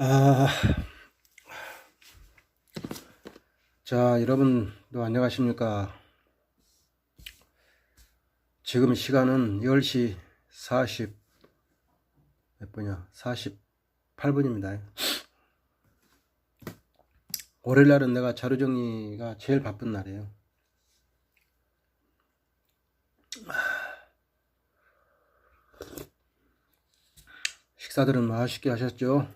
아, 자, 여러분도 안녕하십니까? 지금 시간은 10시 40, 몇 분이야? 48분입니다. 월요일날은 내가 자료 정리가 제일 바쁜 날이에요. 식사들은 맛있게 하셨죠?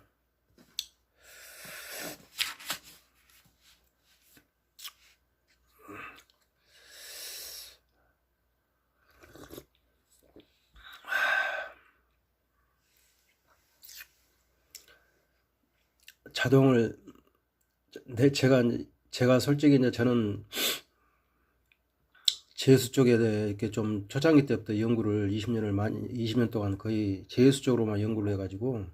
자동을, 제가 솔직히 이제 저는 제수 쪽에 대해 이렇게 좀 초창기 때부터 연구를 20년 동안 거의 제수 쪽으로만 연구를 해가지고,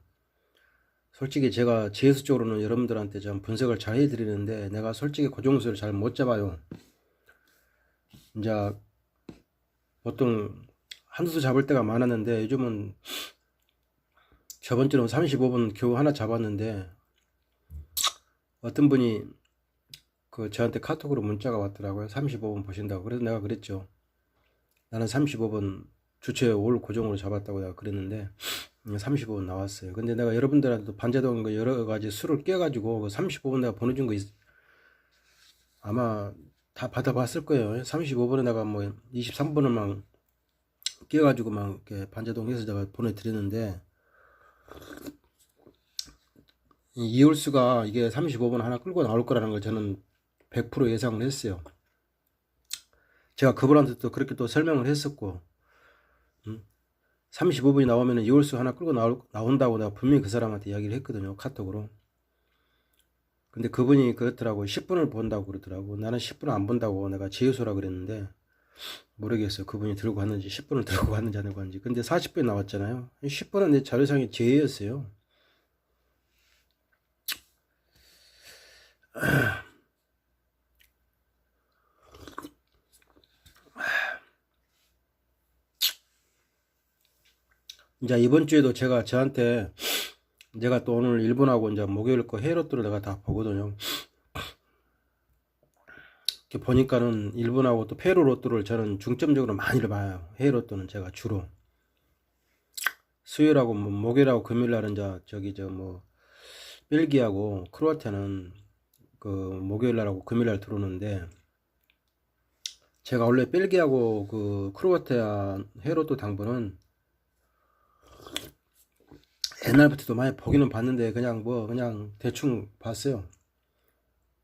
솔직히 제가 제수 쪽으로는 여러분들한테 좀 분석을 잘 해드리는데, 내가 솔직히 고정수를 잘 못 잡아요. 이제 보통 한두 수 잡을 때가 많았는데, 요즘은 저번 주는 35분 겨우 하나 잡았는데, 어떤 분이 저한테 카톡으로 문자가 왔더라고요. 35분 보신다고. 그래서 내가 그랬죠. 나는 35분 주체 올 고정으로 잡았다고 내가 그랬는데 35분 나왔어요. 근데 내가 여러분들한테도 반자동 여러 가지 수를 깨가지고 35분 내가 보내준 거 아마 다 받아봤을 거예요. 35분에 내가 뭐 23분을 막 깨가지고 막 이렇게 반자동해서 내가 보내드렸는데, 이홀수가 이게 35분 하나 끌고 나올 거라는 걸 저는 100% 예상을 했어요. 제가 그분한테 또 그렇게 또 설명을 했었고, 35분이 나오면 이홀수 하나 끌고 나온다고 내가 분명히 그 사람한테 이야기를 했거든요. 카톡으로. 근데 그분이 그렇더라고. 10분을 본다고 그러더라고. 나는 10분을 안 본다고 내가 제휴소라 그랬는데, 모르겠어요. 그분이 들고 갔는지 10분을 들고 갔는지 안 들고 갔는지. 근데 40분이 나왔잖아요. 10분은 내 자료상의 제외였어요. 이제 이번 주에도 저한테 내가 또 오늘 일본하고 이제 목요일 거 헤이로또를 내가 다 보거든요. 이렇게 보니까는 일본하고 또 페루 로또를 저는 중점적으로 많이를 봐요. 헤이로또는 제가 주로 수요일하고 뭐 목요일하고 금요일날은 이제 벨기하고 크로아티아는 그 목요일날하고 금요일날 들어오는데, 제가 원래 벨기하고 그 크로아티아 헤이로또 당번은 옛날부터도 많이 보기는 봤는데 그냥 대충 봤어요.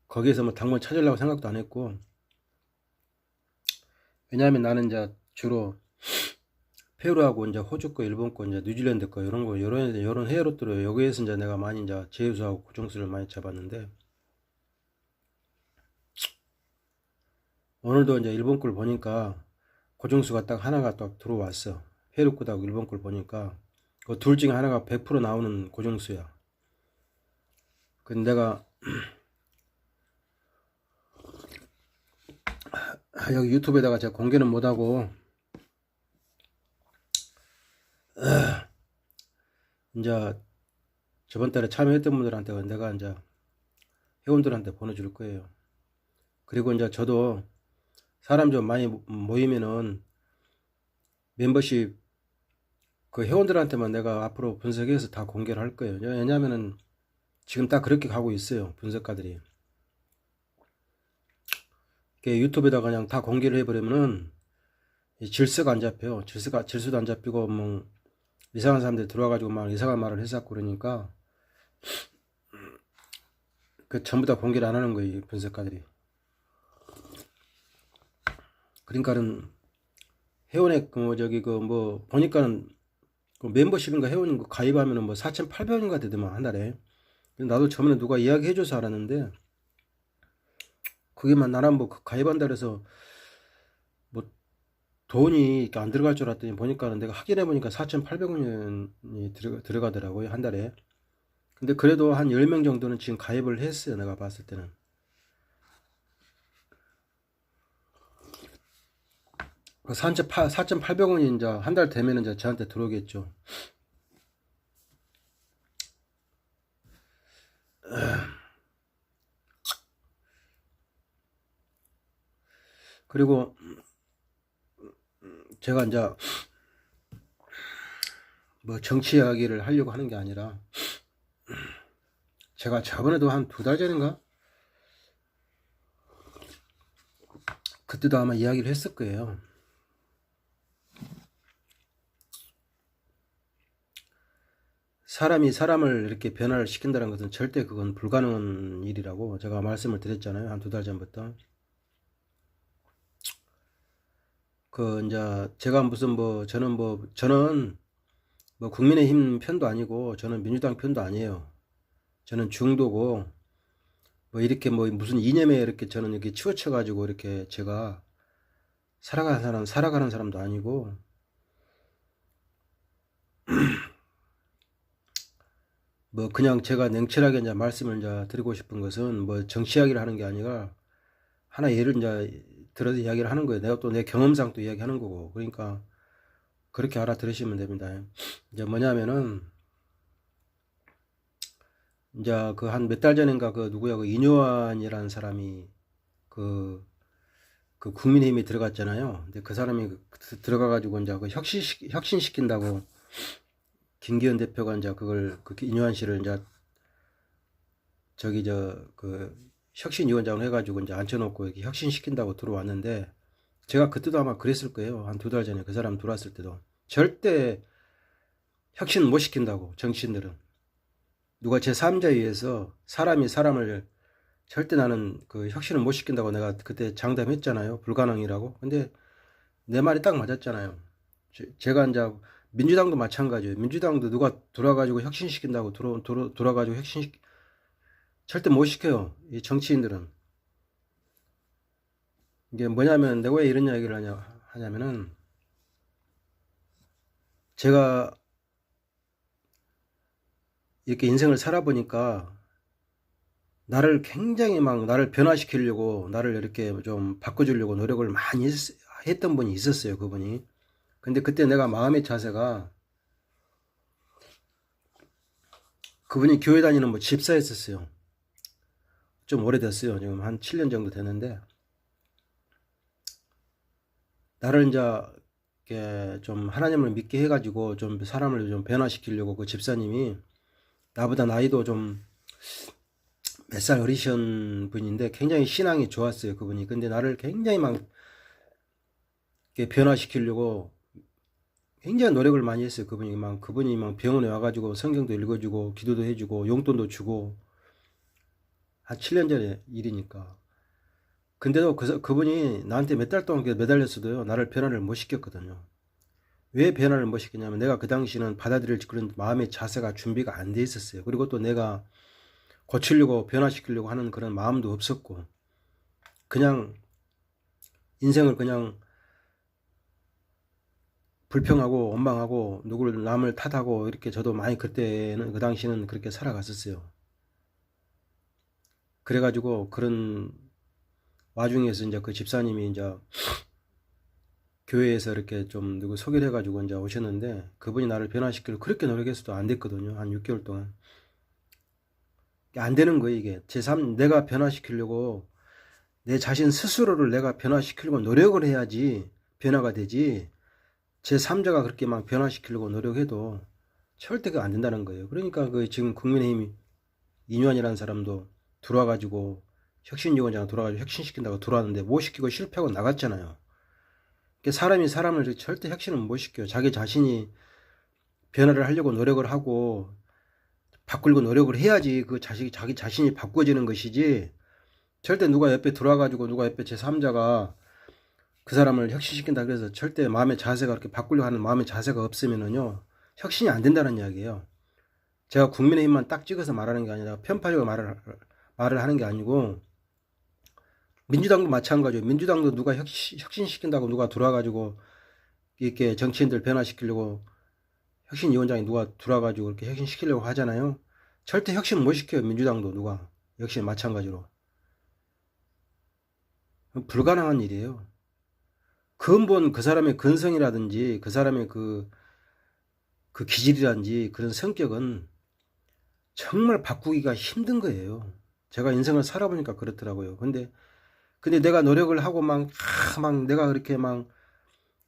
거기에서 뭐 당번 찾으려고 생각도 안 했고, 왜냐하면 나는 이제 주로 페루하고 이제 호주 거, 일본 거, 이제 뉴질랜드 거 이런 헤어로또를 여기에서 이제 내가 많이 이제 제휴수하고 고정수를 많이 잡았는데, 오늘도 이제 일본 걸 보니까 고정수가 딱 하나가 딱 들어왔어. 페루 거하고 일본 걸 보니까 그 둘 중에 하나가 100% 나오는 고정수야. 근데 내가 여기 유튜브에다가 제가 공개는 못하고, 이제 저번 달에 참여했던 분들한테 내가 이제 회원들한테 보내줄 거예요. 그리고 이제 저도 사람 좀 많이 모이면은 멤버십 그 회원들한테만 내가 앞으로 분석해서 다 공개를 할 거예요. 왜냐면은 지금 딱 그렇게 가고 있어요. 분석가들이. 유튜브에다 그냥 다 공개를 해버리면은 질서가 안 잡혀요. 질서도 안 잡히고 뭐 이상한 사람들이 들어와가지고 막 이상한 말을 해서 그러니까 그 전부 다 공개를 안 하는 거예요. 분석가들이. 그러니까는 회원의 보니까는 그 멤버십인가 회원인가 가입하면은 뭐 4,800원인가 되더만 한 달에. 나도 처음에 누가 이야기해줘서 알았는데, 그게만 나는 뭐 가입한다 그래서 뭐 돈이 안 들어갈 줄 알았더니 보니까는 내가 확인해 보니까 4,800원이 들어가더라고요 한 달에. 근데 그래도 한 10명 정도는 지금 가입을 했어요. 내가 봤을 때는. 4,800원이 이제 한 달 되면 이제 저한테 들어오겠죠. 그리고 제가 이제 뭐 정치 이야기를 하려고 하는 게 아니라, 제가 저번에도 한 2달 전인가? 그때도 아마 이야기를 했을 거예요. 사람이 사람을 이렇게 변화를 시킨다는 것은 절대 그건 불가능한 일이라고 제가 말씀을 드렸잖아요. 한 2달 전부터. 이제 제가 무슨 저는 국민의힘 편도 아니고, 저는 민주당 편도 아니에요. 저는 중도고, 이렇게 무슨 이념에 이렇게 저는 이렇게 치우쳐가지고 이렇게 제가 살아가는 사람도 아니고, 그냥 제가 냉철하게 이제 말씀을 이제 드리고 싶은 것은, 정치 이야기를 하는 게 아니라, 하나 예를 이제 들어서 이야기를 하는 거예요. 내가 또 내 경험상 또 이야기하는 거고. 그러니까, 그렇게 알아들으시면 됩니다. 이제 뭐냐면은, 이제 한 몇 달 전인가 누구야, 이뇨한이라는 사람이 국민의힘에 들어갔잖아요. 근데 그 사람이 들어가가지고 이제 혁신시킨다고 김기현 대표가 이제 이뇨한 씨를 이제 혁신위원장을 해가지고 이제 앉혀놓고 이렇게 혁신시킨다고 들어왔는데, 제가 그때도 아마 그랬을 거예요. 한 2달 전에 그 사람 들어왔을 때도. 절대 혁신 못 시킨다고, 정치인들은. 누가 제3자에 의해서 사람이 사람을 절대 나는 혁신을 못 시킨다고 내가 그때 장담했잖아요. 불가능이라고. 근데 내 말이 딱 맞았잖아요. 제가 이제 민주당도 마찬가지예요. 민주당도 누가 돌아가지고 혁신시킨다고 돌아가지고 절대 못 시켜요. 이 정치인들은. 이게 뭐냐면, 내가 왜 이런 이야기를 하냐면은, 제가 이렇게 인생을 살아보니까 나를 굉장히 나를 변화시키려고, 나를 이렇게 좀 바꿔주려고 노력을 많이 했던 분이 있었어요. 그분이. 근데 그때 내가 마음의 자세가, 그분이 교회 다니는 집사였었어요. 좀 오래됐어요. 지금 한 7년 정도 됐는데, 나를 이제 이렇게 좀 하나님을 믿게 해가지고 좀 사람을 좀 변화시키려고 그 집사님이, 나보다 나이도 좀 몇 살 어리신 분인데 굉장히 신앙이 좋았어요. 그분이. 근데 나를 굉장히 이렇게 변화시키려고 굉장히 노력을 많이 했어요. 그분이 병원에 와가지고 성경도 읽어주고 기도도 해주고 용돈도 주고, 한 7년 전에 일이니까. 근데도 그분이 나한테 몇 달 동안 매달렸어도요, 나를 변화를 못 시켰거든요. 왜 변화를 못 시켰냐면, 내가 그 당시는 받아들일 그런 마음의 자세가 준비가 안 돼 있었어요. 그리고 또 내가 고치려고 변화시키려고 하는 그런 마음도 없었고, 그냥 인생을 그냥 불평하고 원망하고 누구를 남을 탓하고 이렇게, 저도 많이 그 당시는 그렇게 살아갔었어요. 그래가지고 그런 와중에서 이제 그 집사님이 이제 교회에서 이렇게 좀 누구 소개를 해가지고 이제 오셨는데, 그분이 나를 변화시키려고 그렇게 노력했어도 안 됐거든요. 한 6개월 동안. 안 되는 거예요, 이게. 내가 변화시키려고, 내 자신 스스로를 내가 변화시키려고 노력을 해야지 변화가 되지, 제3자가 그렇게 변화시키려고 노력해도 절대 안 된다는 거예요. 그러니까 지금 국민의힘 이뇨한이라는 사람도 들어와가지고 혁신위원장 들어와가지고 혁신시킨다고 들어왔는데 못 시키고 실패하고 나갔잖아요. 사람이 사람을 절대 혁신은 못 시켜요. 자기 자신이 변화를 하려고 노력을 하고 바꾸려고 노력을 해야지 자기 자신이 바꿔지는 것이지, 절대 누가 옆에 들어와가지고 누가 옆에 제3자가 그 사람을 혁신시킨다 그래서 절대 마음의 자세가 그렇게 바꾸려고 하는 마음의 자세가 없으면은요, 혁신이 안 된다는 이야기예요. 제가 국민의힘만 딱 찍어서 말하는 게 아니라 편파적으로 말을 하는 게 아니고, 민주당도 마찬가지예요. 민주당도 누가 혁신시킨다고 누가 들어와가지고 이렇게 정치인들 변화시키려고 혁신위원장이 누가 들어와가지고 이렇게 혁신시키려고 하잖아요. 절대 혁신 못 시켜요. 민주당도 누가. 역시 마찬가지로. 불가능한 일이에요. 근본 그 사람의 근성이라든지 그 사람의 그 기질이라든지 그런 성격은 정말 바꾸기가 힘든 거예요. 제가 인생을 살아보니까 그렇더라고요. 근데 근데 내가 노력을 하고 막 내가 그렇게 막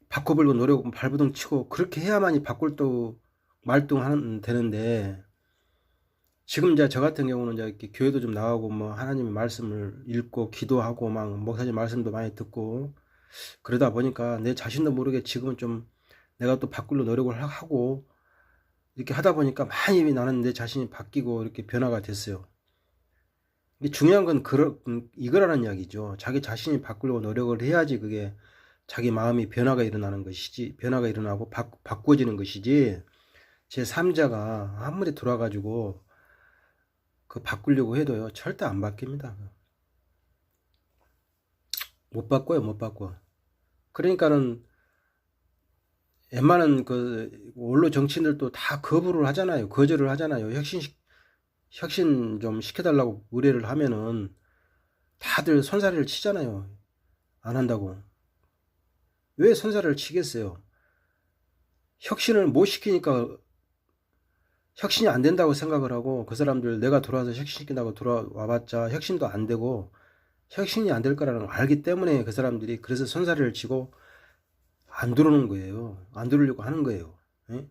바꿔보려고 노력, 발버둥 치고 그렇게 해야만이 바꿀 또 말동하는 되는데 지금 이제 저 같은 경우는 이제 이렇게 교회도 좀 나가고 뭐 하나님의 말씀을 읽고 기도하고 막 목사님 말씀도 많이 듣고 그러다 보니까 내 자신도 모르게 지금은 좀 내가 또 바꾸려 노력을 하고 이렇게 하다 보니까 많이 나는 내 자신이 바뀌고 이렇게 변화가 됐어요. 중요한 건 이거라는 이야기죠. 자기 자신이 바꾸려고 노력을 해야지 그게 자기 마음이 변화가 일어나는 것이지, 변화가 일어나고 바꾸어지는 것이지, 제 3자가 아무리 돌아가지고 그 바꾸려고 해도요, 절대 안 바뀝니다. 못 바꿔요, 못 바꿔. 그러니까는 웬만한 그 원로 정치인들도 다 거부를 하잖아요. 거절을 하잖아요. 혁신 좀 시켜달라고 의뢰를 하면은 다들 손사래를 치잖아요. 안 한다고. 왜 손사래를 치겠어요? 혁신을 못 시키니까 혁신이 안 된다고 생각을 하고 그 사람들 내가 돌아와서 혁신시킨다고 돌아와봤자 혁신도 안 되고 혁신이 안 될 거라는 걸 알기 때문에 그 사람들이 그래서 손사래를 치고 안 들어오는 거예요. 안 들으려고 하는 거예요. 예?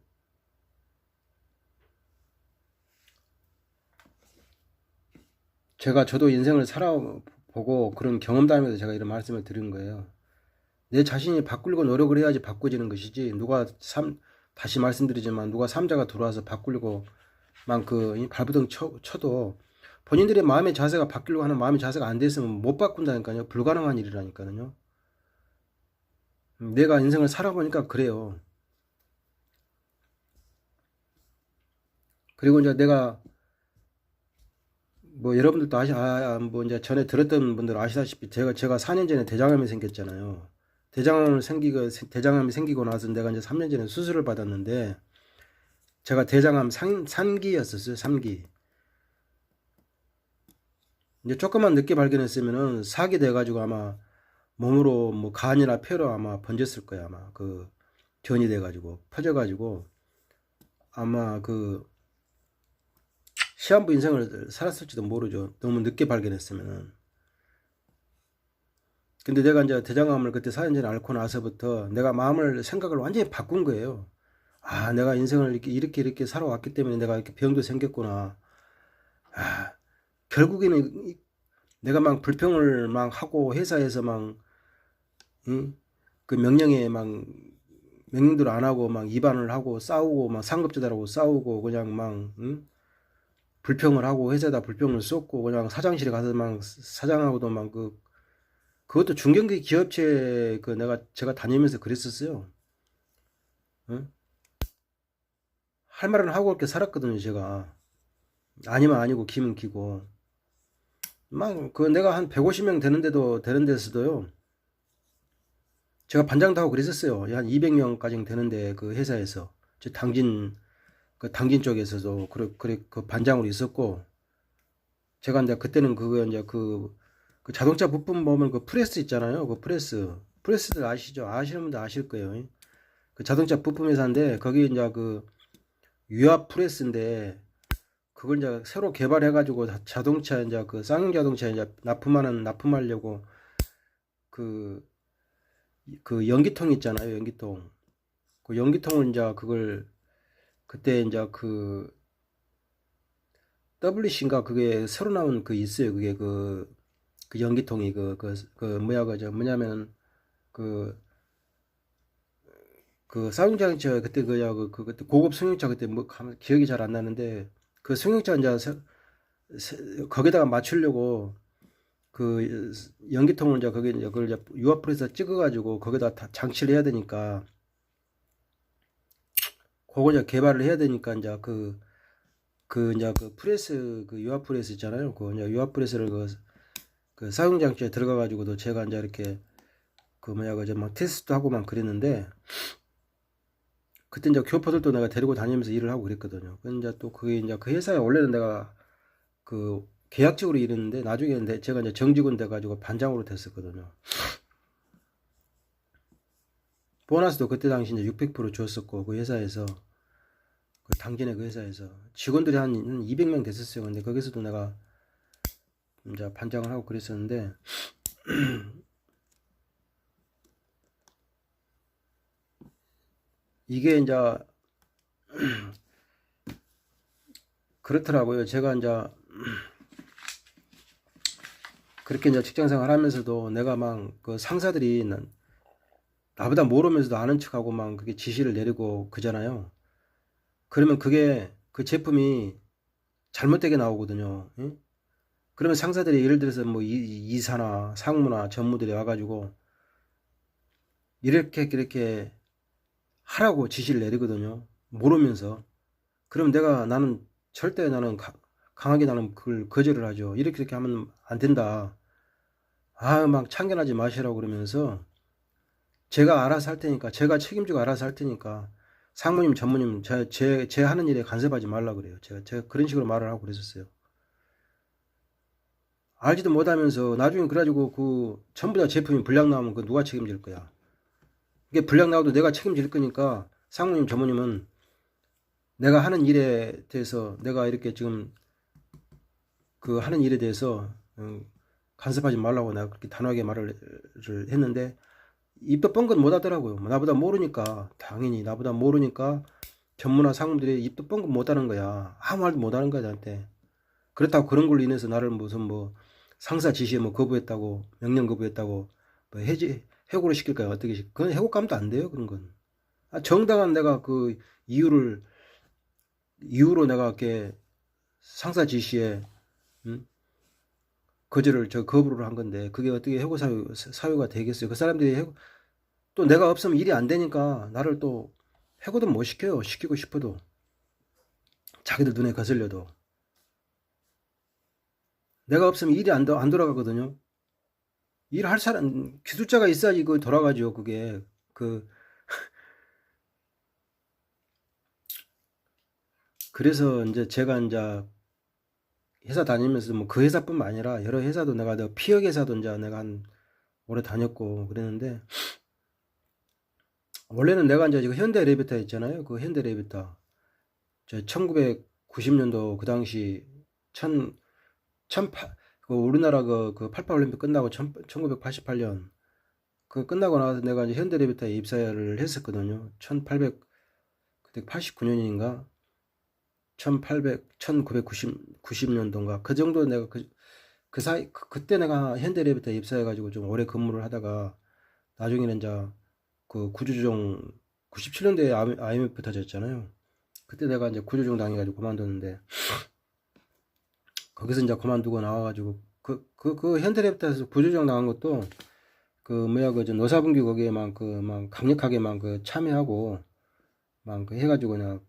저도 인생을 살아보고 그런 경험담에서 제가 이런 말씀을 드린 거예요. 내 자신이 바꾸려고 노력을 해야지 바꿔지는 것이지 다시 말씀드리지만 누가 삼자가 들어와서 바꾸려고 발버둥 쳐도 본인들의 마음의 자세가 바뀌려고 하는 마음의 자세가 안 됐으면 못 바꾼다니까요. 불가능한 일이라니까요. 내가 인생을 살아보니까 그래요. 그리고 이제 내가 뭐 여러분들도 뭐 이제 전에 들었던 분들 아시다시피 제가 4년 전에 대장암이 생겼잖아요. 대장암이 생기고 나서 내가 이제 3년 전에 수술을 받았는데 제가 대장암 3기였었어요. 3기. 이제 조금만 늦게 발견했으면은 4기 돼가지고 아마 몸으로 뭐 간이나 폐로 아마 번졌을 거야. 아마 그 전이 돼가지고 퍼져가지고 아마 그 시한부 인생을 살았을지도 모르죠. 너무 늦게 발견했으면은. 근데 내가 이제 대장암을 그때 4년 전에 앓고 나서부터 내가 생각을 완전히 바꾼 거예요. 아, 내가 인생을 이렇게 살아왔기 때문에 내가 이렇게 병도 생겼구나. 아, 결국에는 내가 막 불평을 막 하고 회사에서 응? 그 명령대로 안 하고 막 위반을 하고 싸우고 막 상급자들하고 싸우고 그냥 응? 불평을 하고 회사에다 불평을 쏟고 그냥 사장실에 가서 사장하고도 그것도 중견기 기업체 제가 다니면서 그랬었어요. 응? 할 말은 하고 그렇게 살았거든요, 제가. 아니면 아니고 기면 기고. 내가 한 150명 되는 데서도요. 제가 반장도 하고 그랬었어요. 한 200명까지 되는데 그 회사에서 당진 쪽에서도 그 반장으로 있었고 제가 이제 그때는 그 자동차 부품 보면 그 프레스 있잖아요. 그 프레스들 아시죠? 아시는 분들 아실 거예요. 그 자동차 부품 회사인데 거기 이제 그 유압 프레스인데 그걸 이제 새로 개발해가지고 자동차 이제 그 쌍용 자동차 이제 납품하려고 그 연기통 있잖아요. 연기통. 그 연기통을 이제 그때 이제 그 WC인가 그게 새로 나온 그 있어요. 그게 그 연기통이 뭐냐면 그 쌍용자동차 그때 그때 고급 승용차 그때 뭐 기억이 잘 안 나는데 그 승용차 이제 거기다가 맞추려고 그 연기통을 이제 거기 이제 그걸 이제 유압프레스에서 찍어가지고 거기다 다 장치를 해야 되니까 그거 이제 개발을 해야 되니까 이제 이제 그 프레스 그 유압 프레스 있잖아요. 그 이제 유압 프레스를 그 사용 장치에 들어가 가지고도 제가 이제 이렇게 막 테스트도 하고 막 그랬는데 그때 이제 교포들도 내가 데리고 다니면서 일을 하고 그랬거든요. 이제 또 그게 이제 그 회사에 원래는 내가 그 계약직으로 일했는데 나중에 제가 이제 정직원 돼가지고 반장으로 됐었거든요. 보너스도 그때 당시 이제 600% 줬었고 그 회사에서 그 당진의 그 회사에서 직원들이 한 200명 됐었어요. 근데 거기서도 내가 이제 반장을 하고 그랬었는데 이게 이제 그렇더라고요. 제가 이제 그렇게 이제 직장 생활 하면서도 내가 막 그 상사들이 나보다 모르면서도 아는 척하고 막 그게 지시를 내리고 그잖아요. 그러면 그게 그 제품이 잘못되게 나오거든요. 예? 그러면 상사들이 예를 들어서 뭐 이사나 상무나 전무들이 와가지고 이렇게 하라고 지시를 내리거든요. 모르면서. 그럼 나는 절대 나는 강하게 나는 그걸 거절을 하죠. 이렇게 하면 안 된다. 아, 막 참견하지 마시라고 그러면서 제가 알아서 할 테니까, 제가 책임지고 알아서 할 테니까 상무님, 전무님, 제 하는 일에 간섭하지 말라 그래요. 제가 그런 식으로 말을 하고 그랬었어요. 알지도 못하면서 나중에 그래가지고 그 전부 다 제품이 불량 나오면 그 누가 책임질 거야. 이게 불량 나와도 내가 책임질 거니까 상무님, 전무님은 내가 하는 일에 대해서 내가 이렇게 지금 그 하는 일에 대해서 간섭하지 말라고 내가 그렇게 단호하게 말을 했는데 입도 뻥긋 못 하더라고요. 나보다 모르니까 당연히 나보다 모르니까 전무나 상무들이 입도 뻥긋 못 하는 거야. 아무 말도 못 하는 거야 나한테. 그렇다고 그런 걸로 인해서 나를 무슨 뭐 상사 지시에 뭐 거부했다고 명령 거부했다고 뭐 해고를 시킬까요? 어떻게 그건 해고감도 안 돼요 그런 건. 정당한 내가 그 이유로 내가 이렇게 상사 지시에 거절을 거부를 한 건데 그게 어떻게 해고 사유가 되겠어요? 그 사람들이 또 내가 없으면 일이 안 되니까 나를 또 해고도 못 시켜요. 시키고 싶어도 자기들 눈에 거슬려도 내가 없으면 일이 안 돌아가거든요. 일할 사람 기술자가 있어야지 그 돌아가죠. 그게 그래서 이제 제가 이제 회사 다니면서 뭐 그 회사뿐만 아니라 여러 회사도 내가 피혁 회사도 이제 내가 한 오래 다녔고 그랬는데 원래는 내가 이제 지금 현대 레비타 있잖아요. 그 현대 레비타 1990년도 그 당시 그 우리나라 그88 올림픽 끝나고 1988년 그 끝나고 나서 내가 이제 현대 레비타에 입사를 했었거든요. 그때 89년인가 1990년도인가 그 정도 내가 그 사이 그때 내가 현대 레비타에 입사해가지고 좀 오래 근무를 하다가 나중에는 이제 그 구조조정 97년도에 IMF 터졌잖아요. 그때 내가 이제 구조조정 당해가지고 그만뒀는데 거기서 이제 그만두고 나와가지고 그 현대랩에서 구조조정 당한 것도 그 뭐야 그 노사분규 거기에 막 강력하게 그 참여하고 막 해가지고 그냥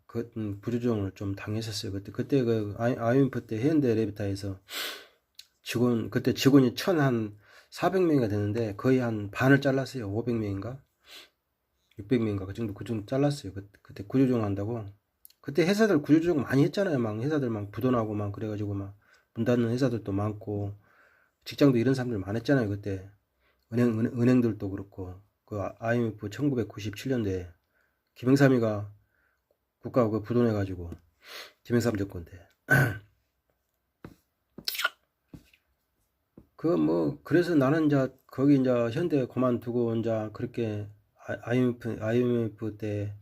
구조조정을 좀 당했었어요. 그때 그 IMF 때 현대레비타에서 그때 직원이 1,400명이가 되는데 거의 한 반을 잘랐어요. 500명인가 600명인가 그 정도 잘랐어요. 그때 구조조정 한다고. 그때 회사들 구조조정 많이 했잖아요. 막 회사들 막 부도나고 막 그래가지고 막 문 닫는 회사들도 많고 직장도 이런 사람들 많았잖아요. 그때 은행들도 그렇고 그 IMF 1997년도에 김영삼이가 국가 그 부도내가지고 김영삼 정권 때 그래서 나는 이제 거기 이제 현대 그만두고 이제 그렇게 IMF 때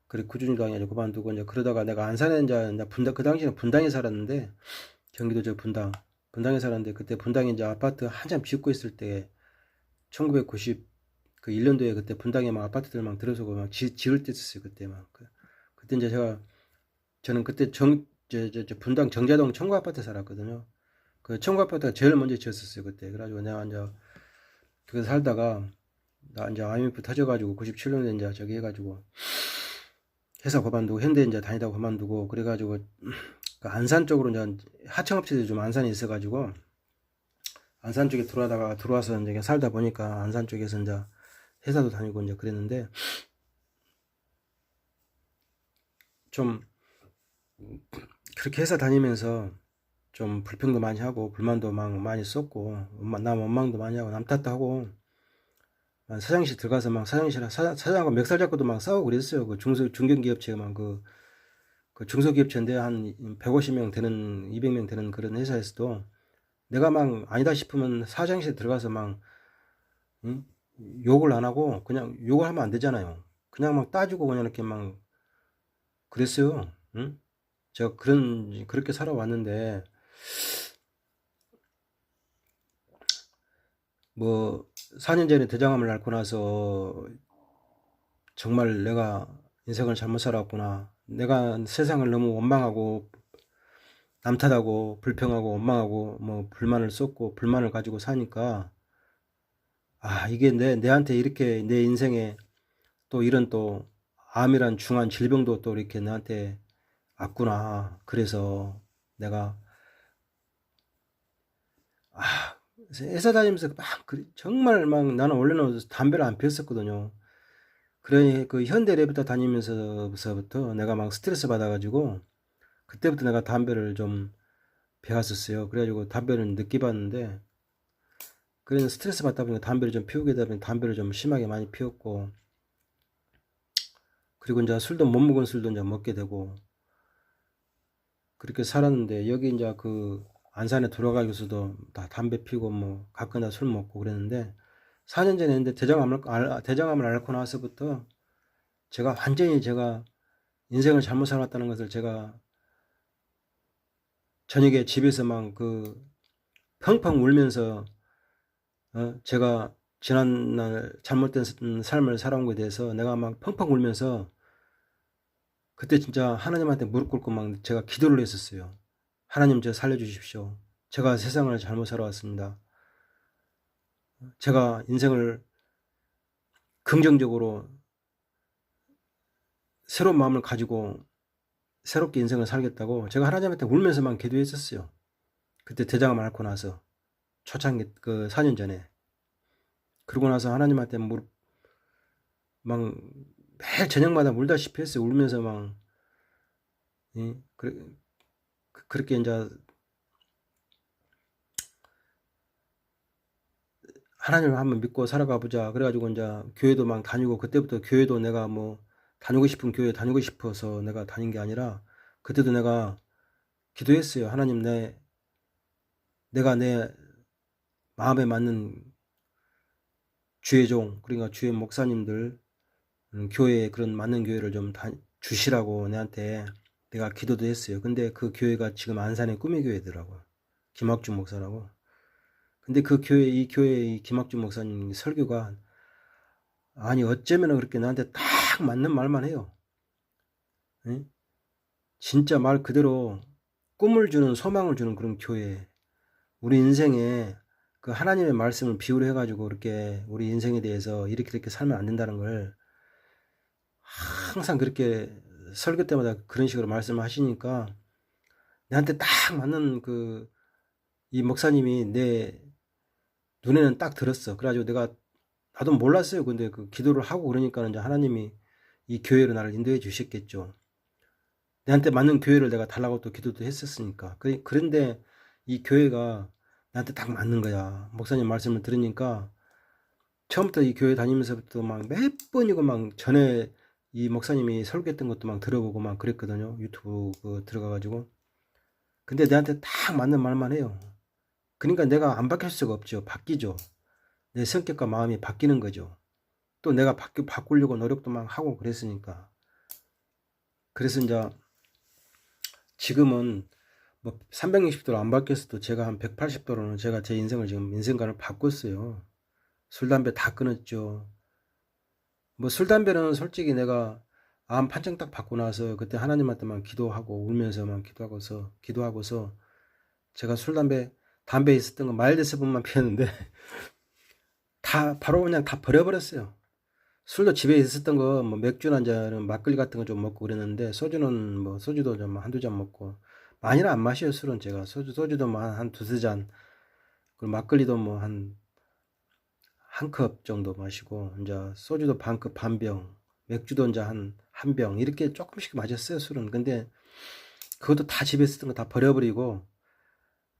그래 구준당이 아니라 그만두고 이제 그러다가 내가 안산에 이제 그 당시에는 분당에 살았는데 경기도 저 분당에 살았는데 그때 분당에 이제 아파트 한참 짓고 있을 때 1990 그 1년도에 그때 분당에 막 아파트들 막 들어서고 막 지을 때 있었어요. 그때 그때 이제 저는 그때 분당 정자동 청구 아파트 살았거든요. 그 청구 아파트가 제일 먼저 지었었어요. 그때 그래가지고 내가 이제 거기서 살다가 나 이제 IMF 터져가지고 97년에 이제 저기 해가지고 회사 그만두고 현대 이제 다니다가 그만두고 그래가지고 그 안산 쪽으로 이제 하청업체들이 좀 안산에 있어가지고 안산 쪽에 들어와서 이제 살다 보니까 안산 쪽에서 이제 회사도 다니고 이제 그랬는데 좀 그렇게 회사 다니면서 좀 불평도 많이 하고 불만도 막 많이 썼고 남 원망도 많이 하고 남 탓도 하고 사장실 들어가서 막 사장하고 멱살 잡고도 막 싸우고 그랬어요. 그 중견기업체가 그 중소기업체인데 한 150명 되는 200명 되는 그런 회사에서도 내가 막 아니다 싶으면 사장실에 들어가서 막 응? 욕을 안 하고 그냥 욕을 하면 안 되잖아요. 그냥 막 따지고 그냥 이렇게 막 그랬어요. 응? 제가 그렇게 살아왔는데 뭐 4년 전에 대장암을 앓고 나서 정말 내가 인생을 잘못 살았구나. 내가 세상을 너무 원망하고 남 탓하고 불평하고 원망하고 뭐 불만을 쏟고 불만을 가지고 사니까 이게 내한테 이렇게 내 인생에 또 이런 또 암이란 중한 질병도 또 이렇게 나한테 왔구나. 그래서 내가 회사 다니면서 막 정말 막 나는 원래는 담배를 안 피웠었거든요. 그래 그 현대레부터 다니면서부터 내가 막 스트레스 받아가지고 그때부터 내가 담배를 좀 배웠었어요. 그래가지고 담배를 늦게 봤는데 그래서 스트레스 받다 보니까 담배를 좀 피우게 되다 보니 담배를 좀 심하게 많이 피웠고 그리고 이제 술도 못 먹은 술도 이제 먹게 되고 그렇게 살았는데 여기 이제 그 안산에 돌아가기서도 다 담배 피고 뭐 가끔다 술 먹고 그랬는데 4년 전에 했는데 대장암을 앓고 나서부터 제가 완전히 제가 인생을 잘못 살았다는 것을 제가 저녁에 집에서 막 그 펑펑 울면서 제가 지난날 잘못된 삶을 살아온 것에 대해서 내가 막 펑펑 울면서 그때 진짜 하나님한테 무릎 꿇고 막 제가 기도를 했었어요. 하나님 저 살려주십시오. 제가 세상을 잘못 살아왔습니다. 제가 인생을 긍정적으로 새로운 마음을 가지고 새롭게 인생을 살겠다고 제가 하나님한테 울면서만 기도했었어요. 그때 대장암 앓고 나서 초창기 그 4년 전에 그러고 나서 하나님한테 무릎 막 매일 저녁마다 울다시피 했어요. 울면서 막 예? 그렇게 이제 하나님을 한번 믿고 살아가 보자. 그래가지고 이제 교회도 막 다니고 그때부터 교회도 내가 뭐 다니고 싶은 교회 다니고 싶어서 내가 다닌 게 아니라 그때도 내가 기도했어요. 하나님 내가 내 마음에 맞는 주의 종 그러니까 주의 목사님들 교회에 그런 맞는 교회를 좀 주시라고 내한테 내가 기도도 했어요. 근데 그 교회가 지금 안산의 꿈의 교회더라고요. 김학준 목사라고. 근데 이 교회 이 김학준 목사님 설교가 아니 어쩌면 그렇게 나한테 딱 맞는 말만 해요. 예? 진짜 말 그대로 꿈을 주는 소망을 주는 그런 교회. 우리 인생에 그 하나님의 말씀을 비유로 해가지고 이렇게 우리 인생에 대해서 이렇게 살면 안 된다는 걸 항상 그렇게 설교 때마다 그런 식으로 말씀을 하시니까 내한테 딱 맞는 이 목사님이 내 눈에는 딱 들었어. 그래가지고 나도 몰랐어요. 근데 그 기도를 하고 그러니까 이제 하나님이 이 교회로 나를 인도해 주셨겠죠. 내한테 맞는 교회를 내가 달라고 또 기도도 했었으니까. 그런데 이 교회가 나한테 딱 맞는 거야. 목사님 말씀을 들으니까 처음부터 이 교회 다니면서부터 막 몇 번이고 막 전에 이 목사님이 설교했던 것도 막 들어보고 막 그랬거든요. 유튜브 들어가가지고. 근데 내한테 딱 맞는 말만 해요. 그러니까 내가 안 바뀔 수가 없죠. 바뀌죠. 내 성격과 마음이 바뀌는 거죠. 또 내가 바꾸려고 노력도 막 하고 그랬으니까. 그래서 이제 지금은 뭐 360도로 안 바뀌었어도 제가 한 180도로는 제가 제 인생을 지금 인생관을 바꿨어요. 술, 담배 다 끊었죠. 뭐 술, 담배는 솔직히 내가 암 판정 딱 받고 나서 그때 하나님한테만 기도하고 울면서만 기도하고서 제가 술, 담배 있었던 거 마일드 세븐만 피웠는데 다 바로 그냥 다 버려버렸어요. 술도 집에 있었던 거 뭐 맥주 한 잔은 막걸리 같은 거 좀 먹고 그랬는데 소주는 뭐 소주도 좀 한두 잔 먹고 많이는 안 마셔요. 술은 제가 소주도 뭐 한 두세 잔 그리고 막걸리도 뭐 한 컵 정도 마시고 이제 소주도 반 컵 반 병 맥주도 이제 한 병 이렇게 조금씩 마셨어요. 술은. 근데 그것도 다 집에 있었던 거 다 버려버리고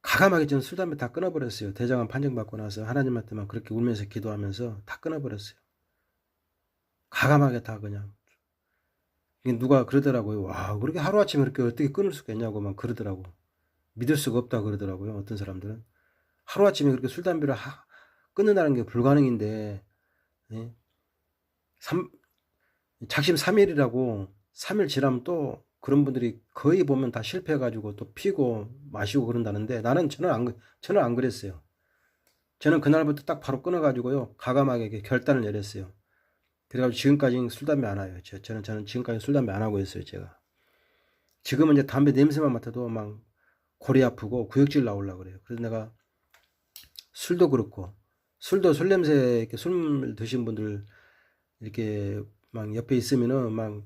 가감하게 저는 술 담배 다 끊어버렸어요. 대장암 판정받고 나서 하나님한테만 그렇게 울면서 기도하면서 다 끊어버렸어요. 가감하게 다 그냥. 누가 그러더라고요. 와, 그렇게 하루아침에 그렇게 어떻게 끊을 수가 있냐고 막 그러더라고. 믿을 수가 없다 그러더라고요. 어떤 사람들은. 하루아침에 그렇게 술, 담배를 끊는다는 게 불가능인데, 예? 작심 3일이라고 3일 지나면 또 그런 분들이 거의 보면 다 실패해가지고 또 피고 마시고 그런다는데 저는 안 그랬어요. 저는 그날부터 딱 바로 끊어가지고요. 과감하게 이렇게 결단을 내렸어요. 그래가지고 지금까지 술, 담배 안 해요. 저는 지금까지 술, 담배 안 하고 있어요, 제가. 지금은 이제 담배 냄새만 맡아도 막 골이 아프고 구역질 나오려고 그래요. 그래서 내가 술도 그렇고, 술도 술 냄새, 이렇게 술 드신 분들 이렇게 막 옆에 있으면은 막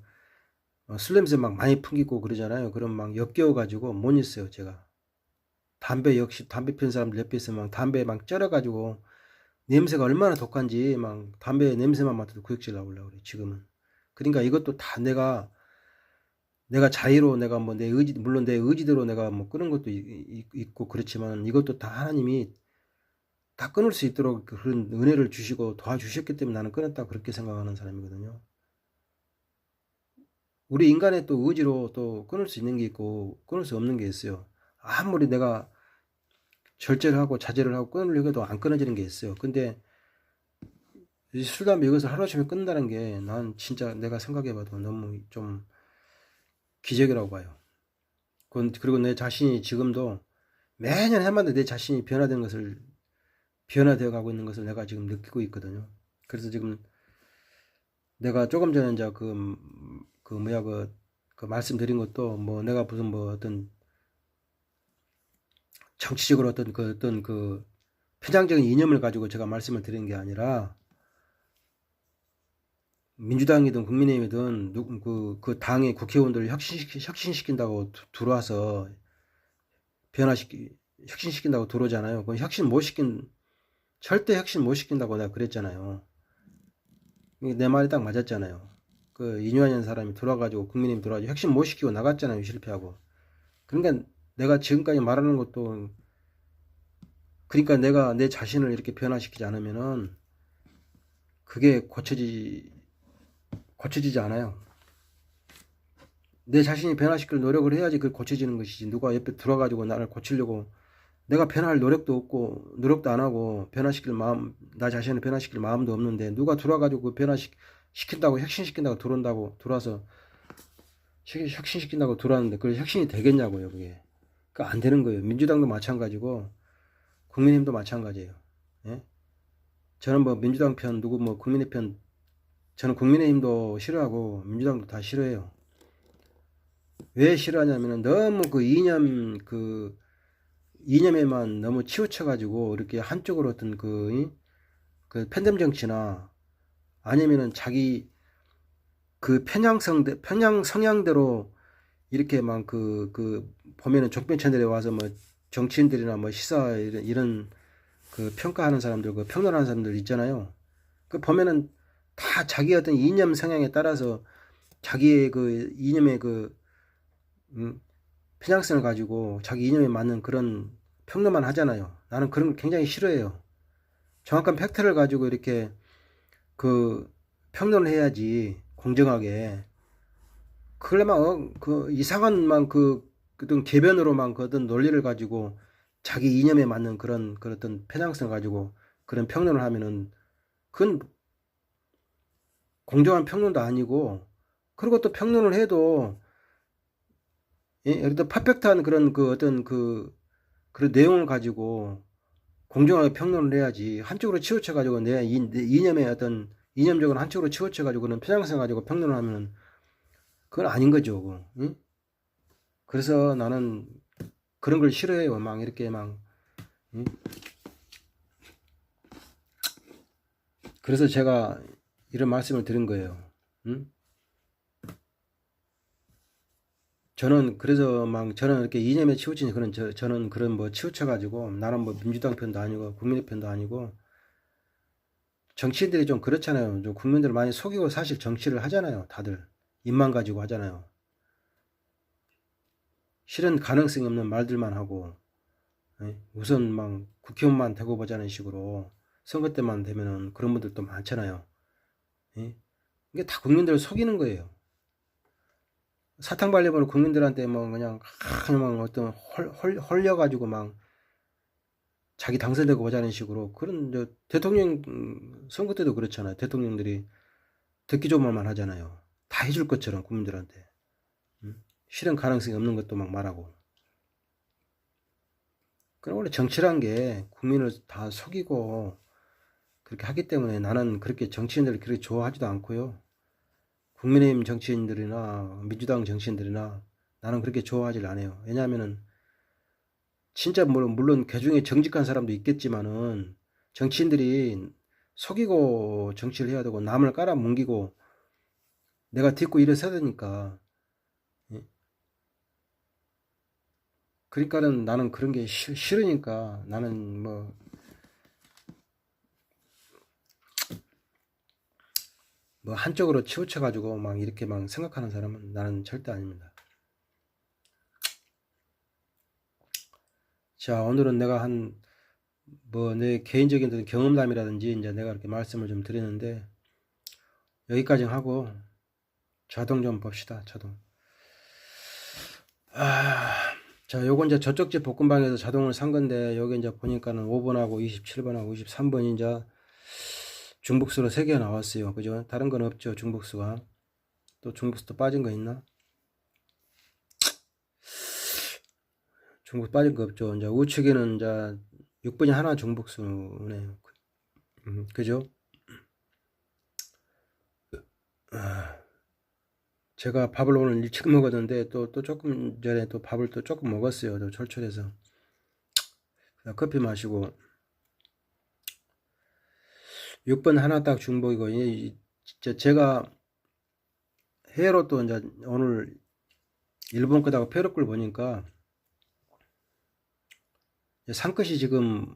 술 냄새 막 많이 풍기고 그러잖아요. 그럼 막 역겨워가지고 못 있어요, 제가. 담배 역시 담배 피는 사람들 옆에 있으면 막 담배 막 쩔어가지고 냄새가 얼마나 독한지 막 담배 냄새만 맡아도 구역질 나오려고 그래, 지금은. 그러니까 이것도 다 내가 자의로 내가 뭐 내 의지, 물론 내 의지대로 내가 뭐 끊은 것도 있고 그렇지만 이것도 다 하나님이 다 끊을 수 있도록 그런 은혜를 주시고 도와주셨기 때문에 나는 끊었다 그렇게 생각하는 사람이거든요. 우리 인간의 또 의지로 또 끊을 수 있는 게 있고 끊을 수 없는 게 있어요. 아무리 내가 절제를 하고 자제를 하고 끊으려고 해도 안 끊어지는 게 있어요. 근데 술, 담배 이것을 하루아침에 끊는다는 게 난 진짜 내가 생각해봐도 너무 좀 기적이라고 봐요. 그리고 내 자신이 지금도 매년 해마다 내 자신이 변화되어 가고 있는 것을 내가 지금 느끼고 있거든요. 그래서 지금 내가 조금 전에 이제 그 말씀드린 것도 뭐 내가 무슨 뭐 어떤 정치적으로 어떤 그 편향적인 이념을 가지고 제가 말씀을 드리는 게 아니라 민주당이든 국민의힘이든 그 당의 국회의원들을 혁신시킨다고 들어와서 혁신시킨다고 들어오잖아요. 그건 절대 혁신 못 시킨다고 내가 그랬잖아요. 내 말이 딱 맞았잖아요. 그 이뇨한 사람이 들어와가지고 국민의힘 들어와가지고 혁신 못 시키고 나갔잖아요. 실패하고. 그러니까 내가 지금까지 말하는 것도 그러니까 내가 내 자신을 이렇게 변화시키지 않으면은 그게 고쳐지지 않아요. 내 자신이 변화시킬 노력을 해야지 그게 고쳐지는 것이지. 누가 옆에 들어가지고 나를 고치려고 내가 변화할 노력도 없고 노력도 안 하고 나 자신을 변화시킬 마음도 없는데 누가 들어와가지고 그 변화시킨다고 혁신시킨다고 들어와서 혁신시킨다고 들어왔는데 그걸 혁신이 되겠냐고요, 그게. 그러니까 안 되는 거예요. 민주당도 마찬가지고 국민의힘도 마찬가지예요. 예? 저는 뭐 민주당 편 누구 뭐 국민의 편 저는 국민의힘도 싫어하고 민주당도 다 싫어해요. 왜 싫어하냐면은 너무 이념에만 너무 치우쳐가지고 이렇게 한쪽으로 어떤 그 팬덤 정치나 아니면은 자기 그 편향 성향대로 이렇게 막 보면은 종편 채널에 와서 뭐 정치인들이나 뭐 시사 이런 그 평가하는 사람들, 그 평론하는 사람들 있잖아요. 그 보면은 다 자기 어떤 이념 성향에 따라서 자기의 그 이념의 편향성을 가지고 자기 이념에 맞는 그런 평론만 하잖아요. 나는 그런 거 굉장히 싫어해요. 정확한 팩트를 가지고 이렇게 그 평론을 해야지 공정하게. 그걸만 그 이상한 어떤 개변으로만 그 어떤 논리를 가지고 자기 이념에 맞는 그런 어떤 편향성을 가지고 그런 평론을 하면은 그건 공정한 평론도 아니고, 그리고 또 평론을 해도 예를 들어 퍼펙트한 그런 그런 내용을 가지고 공정하게 평론을 해야지 한쪽으로 치우쳐 가지고 내 이념의 어떤 이념적으로 한쪽으로 치우쳐 가지고 그런 편향성 가지고 평론을 하면은 그건 아닌 거죠. 응? 그래서 나는 그런 걸 싫어해요. 막 이렇게 막 응? 그래서 제가 이런 말씀을 드린 거예요. 응? 저는 이렇게 이념에 치우친 저는 그런 뭐 치우쳐가지고 나는 뭐 민주당 편도 아니고 국민의 편도 아니고, 정치인들이 좀 그렇잖아요. 좀 국민들을 많이 속이고 사실 정치를 하잖아요. 다들 입만 가지고 하잖아요. 실은 가능성이 없는 말들만 하고, 우선 막 국회의원만 되고 보자는 식으로 선거 때만 되면은 그런 분들도 많잖아요. 이게 다 국민들을 속이는 거예요. 사탕 발리면 국민들한테 뭐 그냥 막 어떤 홀려가지고 막 자기 당선되고 보자는 식으로 그런 대통령 선거 때도 그렇잖아요. 대통령들이 듣기 좋은 말만 하잖아요. 다 해줄 것처럼 국민들한테. 실현 가능성이 없는 것도 막 말하고. 그럼 원래 정치란 게 국민을 다 속이고 그렇게 하기 때문에 나는 그렇게 정치인들을 그렇게 좋아하지도 않고요. 국민의힘 정치인들이나 민주당 정치인들이나 나는 그렇게 좋아하질 않아요. 왜냐하면은 진짜 물론 그중에 정직한 사람도 있겠지만은 정치인들이 속이고 정치를 해야 되고 남을 깔아뭉기고 내가 딛고 일어서야 되니까. 예? 그러니까는 나는 그런 게 싫으니까 나는 뭐 한쪽으로 치우쳐 가지고 막 이렇게 막 생각하는 사람은 나는 절대 아닙니다. 자, 오늘은 내가 내 개인적인 경험담이라든지 이제 내가 이렇게 말씀을 좀 드리는데 여기까지 하고 자동 좀 봅시다. 자동. 자, 요건 이제 저쪽 집 볶음방에서 자동을 산 건데 여기 이제 보니까는 5번하고 27번하고 23번이 이제 중복수로 3개가 나왔어요. 그죠? 다른 건 없죠. 중복수가. 또 중복수 또 빠진 거 있나? 중복수 빠진 거 없죠. 이제 우측에는 이제 6번이 하나 중복수네요. 그죠? 제가 밥을 오늘 일찍 먹었는데 또 조금 전에 또 밥을 또 조금 먹었어요. 또 철철해서. 커피 마시고 6번 하나 딱 중복이고 제가 해외로 또 이제 오늘 일본 거다가 페루 걸 보니까 상끝이 지금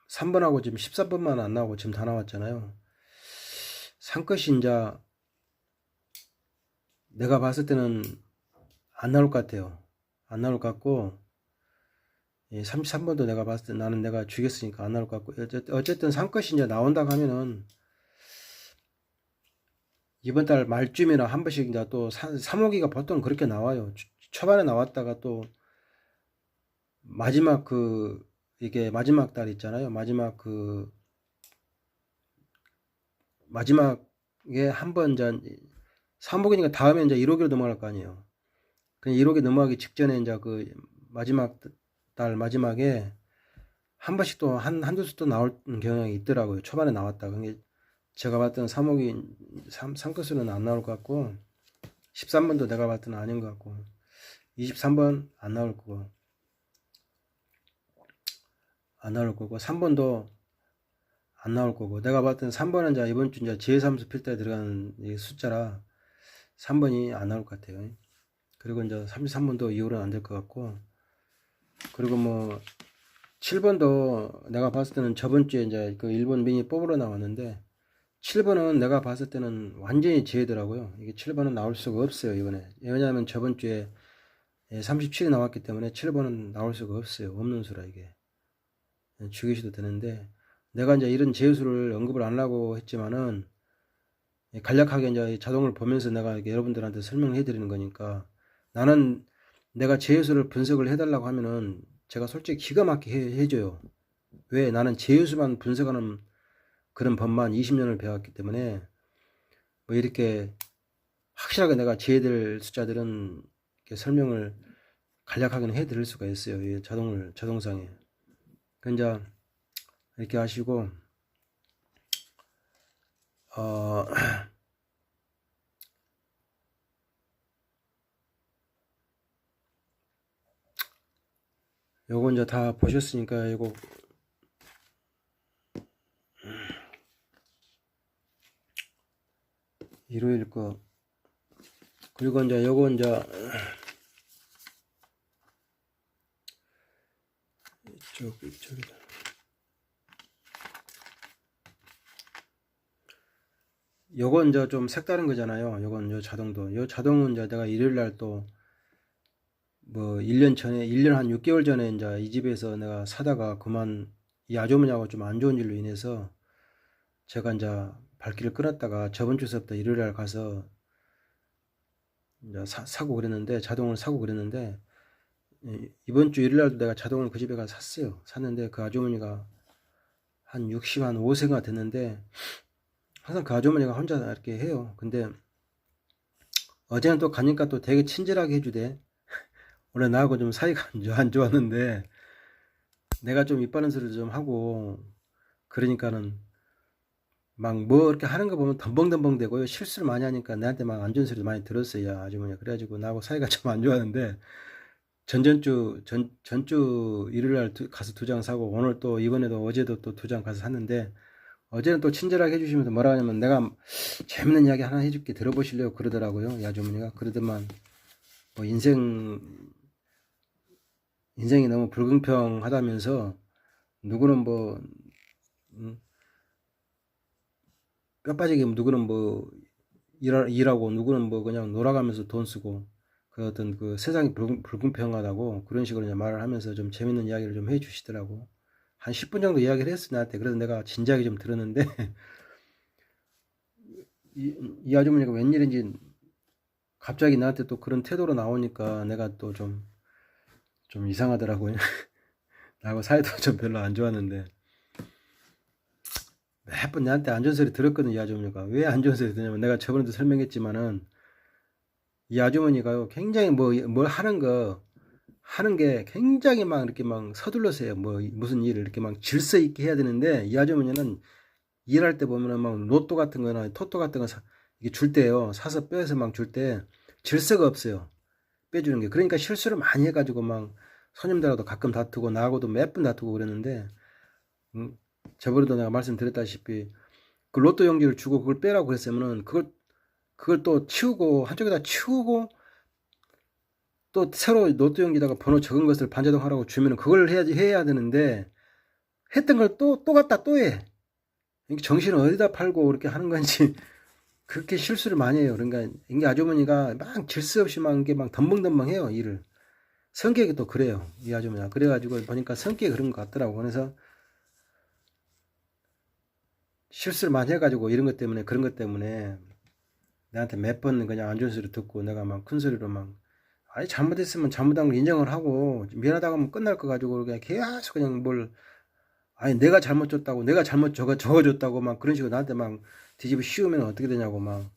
3번하고 지금 13번만 안 나오고 지금 다 나왔잖아요. 상끝이 이제 내가 봤을 때는 안 나올 것 같아요. 안 나올 것 같고 33번도 내가 봤을 때 나는 내가 죽였으니까 안 나올 것 같고 어쨌든 상끝이 이제 나온다고 하면은 이번 달 말쯤이나 한 번씩 이제 또 3호기가 보통 그렇게 나와요. 초반에 나왔다가 또 마지막 이게 마지막 달 있잖아요. 마지막에 한 번 이제 3호기니까 다음에 이제 1호기로 넘어갈 거 아니에요. 그냥 1호기 넘어가기 직전에 이제 그 마지막 달 마지막에 한 번씩 또 한두 수 또 나올 경향이 있더라고요. 초반에 나왔다. 그게 제가 봤던 3호기 3끝으로는 안 나올 것 같고 13번도 내가 봤던 아닌 것 같고 23번 안 나올 거고 3번도 안 나올 거고 내가 봤던 3번은 이제 이번 주 이제 제3수 필터에 들어가는 숫자라 3번이 안 나올 것 같아요. 그리고 이제 33번도 이후로는 안 될 것 같고 그리고 7번도 내가 봤을 때는 저번 주에 이제 그 일본 미니 뽑으러 나왔는데 7번은 내가 봤을 때는 완전히 제외더라고요. 이게 7번은 나올 수가 없어요, 이번에. 왜냐하면 저번 주에 37이 나왔기 때문에 7번은 나올 수가 없어요. 없는 수라 이게. 죽이셔도 되는데 내가 이제 이런 제수를 언급을 안 하고 했지만은 간략하게 이제 자동을 보면서 내가 여러분들한테 설명해 드리는 거니까 나는 내가 제수를 분석을 해달라고 하면은 제가 솔직히 기가 막히게 해줘요. 왜? 나는 제수만 분석하는 그런 법만 20년을 배웠기 때문에 이렇게 확실하게 내가 제외될 숫자들은 이렇게 설명을 간략하게는 해 드릴 수가 있어요. 이 자동상에. 그러니까 이렇게 하시고 요거 이제 다 보셨으니까 이거 일요일 거 그리고 이제 요거 이제 이쪽이다. 요건 이제 좀 색다른 거잖아요. 요건 요 자동도. 요 자동은 이제 내가 일요일 날 또 1년 전에 1년 한 6개월 전에 이제 이 집에서 내가 사다가 그만 이 아주머니하고 좀 안 좋은 일로 인해서 제가 이제 발길을 끊었다가 저번 주서부터 일요일 날 가서 이제 사고 그랬는데 자동을 사고 그랬는데 이번 주 일요일날도 내가 자동을 그 집에 가서 샀어요. 샀는데 그 아주머니가 한 65세가 됐는데 항상 그 아주머니가 혼자 이렇게 해요. 근데 어제는 또 가니까 또 되게 친절하게 해주대. 원래 나하고 좀 사이가 안 좋았는데 내가 좀 입 바른 소리를 좀 하고 그러니까는 막 뭐 이렇게 하는 거 보면 덤벙덤벙 대고요. 실수를 많이 하니까 나한테 막 안 좋은 소리도 많이 들었어요, 아주머니. 그래가지고 나하고 사이가 좀 안 좋았는데 전주 일요일 날 가서 2장 사고 오늘 또 이번에도 어제도 또 2장 가서 샀는데 어제는 또 친절하게 해주시면서 뭐라 하냐면 내가 재밌는 이야기 하나 해줄게 들어보실래요? 그러더라고요. 이 아주머니가. 그러더만 뭐 인생이 너무 불공평하다면서 누구는 뭐 뼈 빠지게 누구는 뭐 일하고 누구는 뭐 그냥 놀아가면서 돈 쓰고 그 어떤 그 세상이 불공평하다고 그런 식으로 이제 말을 하면서 좀 재밌는 이야기를 좀 해주시더라고. 한 10분 정도 이야기를 했어 나한테. 그래서 내가 진지하게 좀 들었는데 이 아주머니가 웬일인지 갑자기 나한테 또 그런 태도로 나오니까 내가 또 좀 이상하더라고요. 나하고 사이도 좀 별로 안 좋았는데 몇 번 나한테 안 좋은 소리 들었거든. 이 아주머니가 왜 안 좋은 소리 듣냐면 내가 저번에도 설명했지만은 이 아주머니가요 굉장히 뭘 하는 게 굉장히 막 이렇게 막 서둘러서 해요. 뭐 무슨 일을 이렇게 막 질서 있게 해야 되는데 이 아주머니는 일할 때 보면은 막 로또 같은 거나 토토 같은 거 이게 줄 때요 사서 빼서 막 줄 때 질서가 없어요. 빼주는 게. 그러니까 실수를 많이 해가지고 막 손님들하고도 가끔 다투고 나하고도 몇 번 다투고 그랬는데 저번에도 내가 말씀드렸다시피 그 로또 용지를 주고 그걸 빼라고 그랬으면은 그걸 또 치우고 한쪽에다 치우고 또 새로 로또 용지다가 번호 적은 것을 반자동하라고 주면은 그걸 해야 되는데 했던 걸 또 갖다 또 해. 정신을 어디다 팔고 그렇게 하는 건지 그렇게 실수를 많이 해요. 그러니까 이게 아주머니가 막 질서 없이 막 이게 막 덤벙덤벙 해요, 일을. 성격이 또 그래요, 이 아주머니가. 그래가지고 보니까 성격이 그런 것 같더라고. 그래서 실수를 많이 해가지고 이런 것 때문에 그런 것 때문에 나한테 몇 번 그냥 안 좋은 소리 듣고 내가 막 큰 소리로 막 아니 잘못했으면 잘못한 걸 인정을 하고 미안하다고 하면 끝날 거 가지고 그냥 계속 그냥 뭘 아니 내가 잘못 줬다고 내가 잘못 적어줬다고 막 그런 식으로 나한테 막 뒤집어 씌우면 어떻게 되냐고 막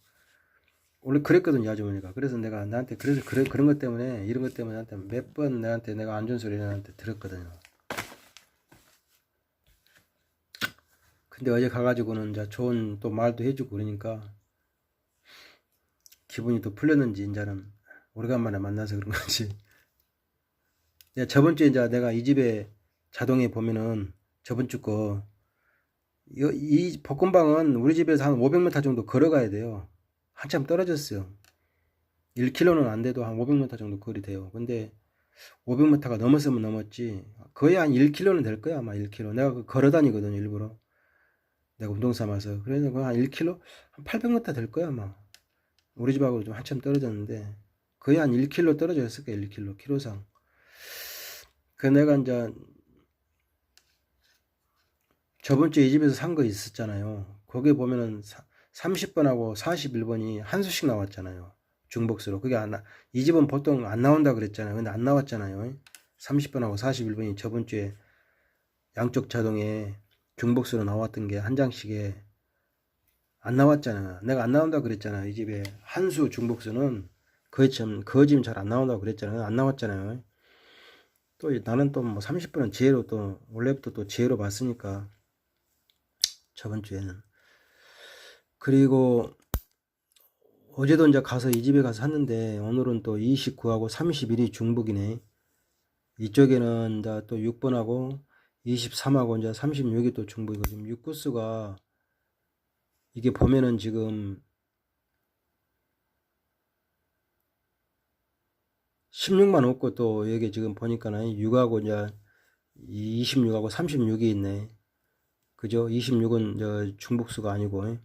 원래 그랬거든 이 아주머니가. 그래서 내가 나한테 그래서 그런 것 때문에 이런 것 때문에 나한테 몇 번 나한테 내가 안 좋은 소리 나한테 들었거든요. 근데 어제 가가지고는 이제 좋은 또 말도 해주고 그러니까 기분이 또 풀렸는지 이제는 오래간만에 만나서 그런 거지. 저번 주에 이제 내가 이 집에 자동에 보면은 저번 주 거 이 볶음방은 우리 집에서 한 500m 정도 걸어가야 돼요. 한참 떨어졌어요. 1km는 안 돼도 한 500m 정도 거리 돼요. 근데 500m가 넘었으면 넘었지 거의 한 1km는 될 거야 아마. 1km 내가 걸어 다니거든 일부러 내가 운동 삼아서. 그래서 한 1km 한 800m 될 거야 아마. 우리 집하고 좀 한참 떨어졌는데 거의 한 1km 떨어져 있을 거야. 1km 키로상. 그 내가 이제 저번 주에 이 집에서 산 거 있었잖아요. 거기에 보면은 30번하고 41번이 한 수씩 나왔잖아요. 중복수로. 이 집은 보통 안 나온다 그랬잖아요. 근데 안 나왔잖아요. 30번하고 41번이 저번 주에 양쪽 자동에 중복수로 나왔던 게 한 장씩에 안 나왔잖아요. 내가 안 나온다 그랬잖아요. 이 집에 한 수 중복수는 그 집은 잘 안 나온다고 그랬잖아요. 안 나왔잖아요. 또 나는 또 뭐 30번은 지혜로 또 원래부터 또 지혜로 봤으니까 저번 주에는. 그리고 어제도 이제 가서 이 집에 가서 샀는데 오늘은 또 29하고 31이 중복이네. 이쪽에는 이제 또 6번하고 23하고 이제 36이 또 중복이고 지금 6구수가 이게 보면은 지금 16만 없고 또 여기 지금 보니까는 6하고 이제 26하고 36이 있네. 그죠? 26은 저 중복수가 아니고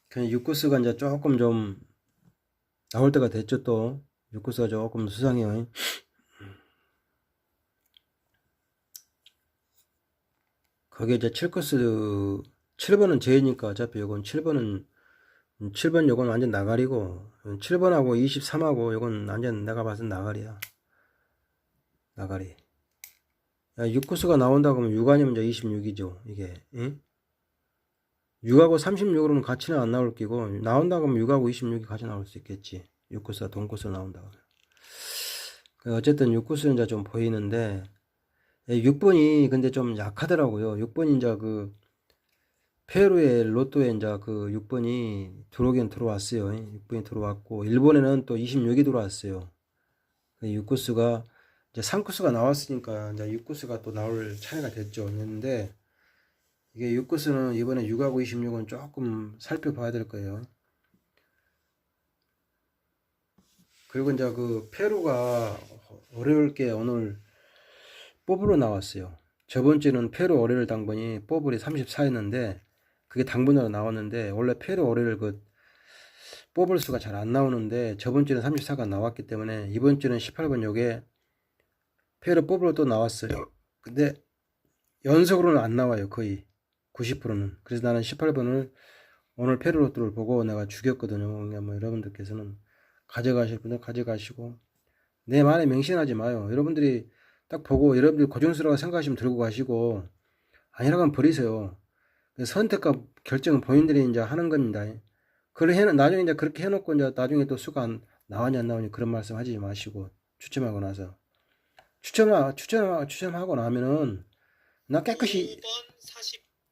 그냥 6구수가 이제 조금 좀 나올 때가 됐죠. 또 6구수가 조금 수상해요. 거기에 이제 7구수 7번은 제이니까 어차피 요건 7번 요건 완전 나가리고 7번하고 23하고 요건 완전 내가 봐서 나가리야. 나가리. 야, 6구수가 나온다고 하면 6 아니면 이제 26이죠. 이게. 응? 6하고 36으로는 같이는 안 나올 끼고, 나온다고 하면 6하고 26이 같이 나올 수 있겠지. 6구수가 동구수 나온다고 하면. 어쨌든 6구수는 이제 좀 보이는데, 6번이 근데 좀 약하더라고요. 6번이 이제 그, 페루의 로또에 이제 그 6번이 들어오긴 들어왔어요. 6번이 들어왔고, 일본에는 또 26이 들어왔어요. 6구수가, 이제 3구수가 나왔으니까, 이제 6구수가 또 나올 차례가 됐죠. 했는데, 이게 6구수는 이번에 6하고 26은 조금 살펴봐야 될 거예요. 그리고 이제 그 페루가 어려울 게 오늘 뽀블로 나왔어요. 저번 주는 페루 월요일 당번이 뽀블이 34였는데 그게 당분으로 나왔는데 원래 페루 월요일 그 뽀블 수가 잘 안 나오는데 저번 주는 34가 나왔기 때문에 이번 주는 18번 요게 페루 뽀블로 또 나왔어요. 근데 연속으로는 안 나와요. 거의 90%는. 그래서 나는 18번을 오늘 페루 로또를 보고 내가 죽였거든요. 뭐 여러분들께서는 가져가실 분들 가져가시고 내 말에 맹신하지 마요. 여러분들이 딱 보고 여러분들이 고정수라고 생각하시면 들고 가시고 아니라고 하면 버리세요. 선택과 결정은 본인들이 이제 하는 겁니다. 나중에 이제 그렇게 해놓고 이제 나중에 또 수가 나왔냐 안 나오냐 그런 말씀 하지 마시고 추첨하고 나서 추첨하고 나면은 나 깨끗이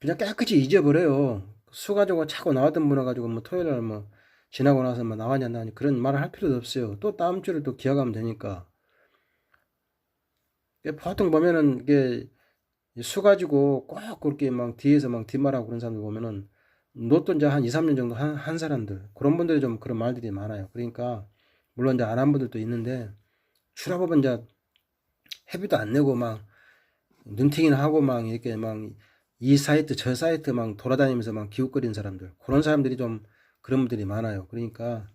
그냥 깨끗이 잊어버려요. 수 가지고 자꾸 나왔던 분 와가지고 뭐 토요일날 뭐 지나고 나서 뭐 나왔냐 안 나왔냐 그런 말을 할 필요도 없어요. 또 다음 주를 또 기약하면 되니까. 보통 보면은 이게 수 가지고 꼭 그렇게 막 뒤에서 막 뒷말하고 그런 사람들 보면은 로또 이제 한 2, 3년 정도 한 사람들 그런 분들이 좀 그런 말들이 많아요. 그러니까 물론 이제 안 한 분들도 있는데 주라 보면 이제 회비도 안 내고 막 눈팅이나 하고 막 이렇게 막 이 사이트 저 사이트 막 돌아다니면서 막 기웃거리는 사람들 그런 사람들이 좀 그런 분들이 많아요. 그러니까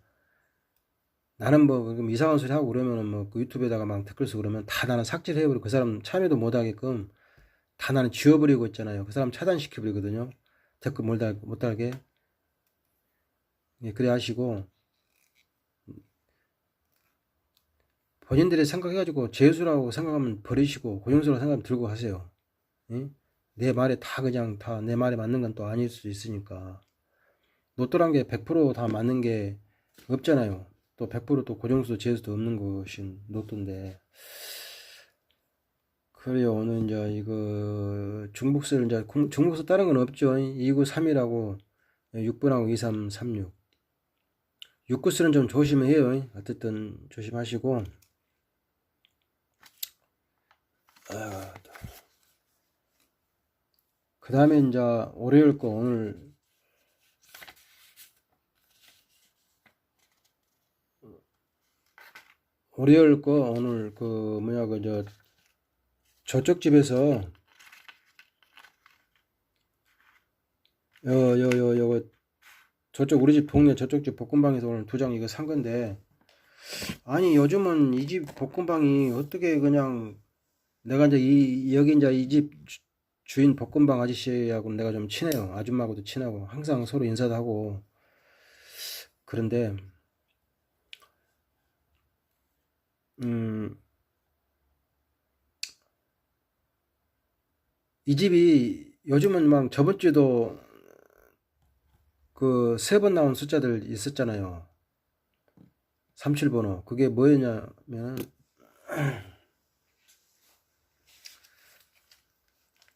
나는 뭐 이상한 소리 하고 그러면은 뭐 그 유튜브에다가 막 댓글 쓰고 그러면 다 나는 삭제를 해버리고 그 사람 참여도 못 하게끔 다 나는 지워버리고 있잖아요. 그 사람 차단시켜버리거든요. 댓글 못 달게. 예, 그래 하시고 본인들이 생각해가지고 재수라고 생각하면 버리시고 고정수라고 생각하면 들고 가세요. 예? 내 말에 다 그냥 다 내 말에 맞는 건 또 아닐 수 있으니까 로또란 게 100%다 맞는 게 없잖아요. 또 100%또 고정수 재수도 없는 것이 로또인데 그래요. 오늘 이제 이거 중복수를 이제 중복수 다른 건 없죠. 2931하고 6번하고 2336 6구수는 좀 조심해요. 어쨌든 조심하시고 그 다음에 이제 월요일 거 오늘 월요일 거 오늘 그 뭐냐 그 저쪽 집에서 요 저쪽 우리 집 동네 저쪽 집 볶음방에서 오늘 2장 이거 산 건데 아니 요즘은 이 집 볶음방이 어떻게 그냥 내가 이제 여기 이제 이 집 주인 볶음방 아저씨하고 내가 좀 친해요. 아줌마하고도 친하고 항상 서로 인사도 하고 그런데 이 집이 요즘은 막 저번 주에도 그 3번 나온 숫자들 있었잖아요. 37번호. 그게 뭐였냐면